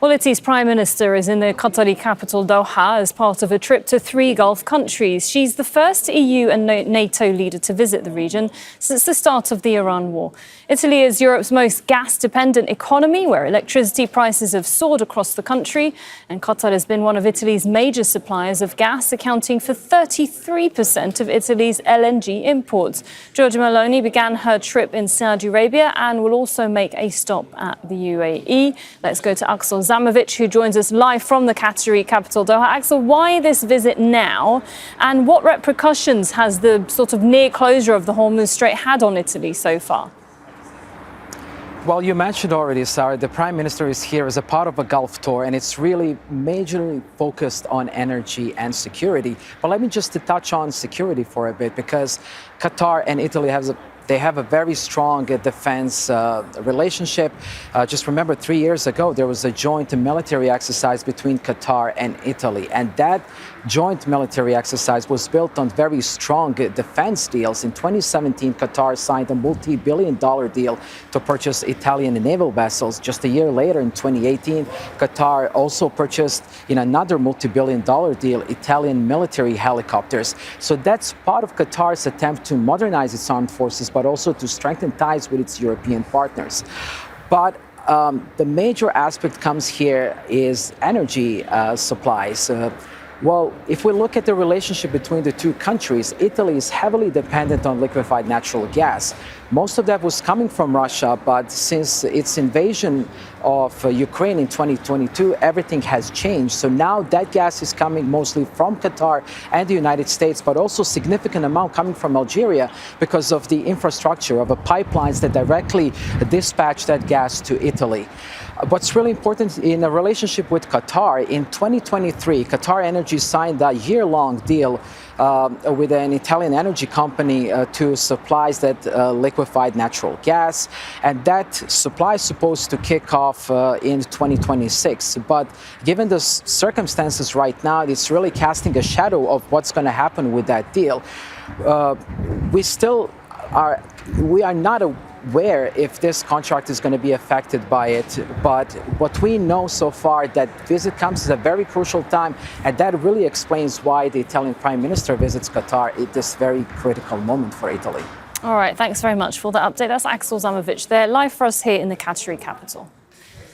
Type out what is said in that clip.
Well, Italy's Prime Minister is in the Qatari capital Doha as part of a trip to 3 Gulf countries. She's the first EU and NATO leader to visit the region since the start of the Iran war. Italy is Europe's most gas-dependent economy, where electricity prices have soared across the country, and Qatar has been one of Italy's major suppliers of gas, accounting for 33% of Italy's LNG imports. Giorgia Meloni began her trip in Saudi Arabia and will also make a stop at the UAE. Let's go to Aksel Zaimovic, who joins us live from the Qatari capital Doha. Aksel, why this visit now, and what repercussions has the sort of near closure of the Hormuz Strait had on Italy so far? Well, you mentioned already, Sarah, the Prime Minister is here as a part of a Gulf tour, and it's really majorly focused on energy and security. But let me just touch on security for a bit, because Qatar and Italy have a very strong defense relationship. Just remember, 3 years ago, there was a joint military exercise between Qatar and Italy. And that joint military exercise was built on very strong defense deals. In 2017, Qatar signed a multi-billion-dollar deal to purchase Italian naval vessels. Just a year later, in 2018, Qatar also purchased, in another multi-billion-dollar deal, Italian military helicopters. So that's part of Qatar's attempt to modernize its armed forces, but also to strengthen ties with its European partners. But the major aspect comes here is energy supplies. Well, if we look at the relationship between the two countries, Italy is heavily dependent on liquefied natural gas. Most of that was coming from Russia, but since its invasion of Ukraine in 2022, everything has changed. So now that gas is coming mostly from Qatar and the United States, but also a significant amount coming from Algeria because of the infrastructure of the pipelines that directly dispatch that gas to Italy. What's really important in a relationship with Qatar, in 2023, Qatar Energy signed a year-long deal with an Italian energy company to supplies that liquefied natural gas. And that supply is supposed to kick off in 2026. But given the circumstances right now, it's really casting a shadow of what's going to happen with that deal. We are not aware if this contract is going to be affected by it, but what we know so far, that visit comes at a very crucial time, and that really explains why the Italian Prime Minister visits Qatar at this very critical moment for Italy. All right, thanks very much for that update. That's Aksel Zaimovic there, live for us here in the Qatari capital.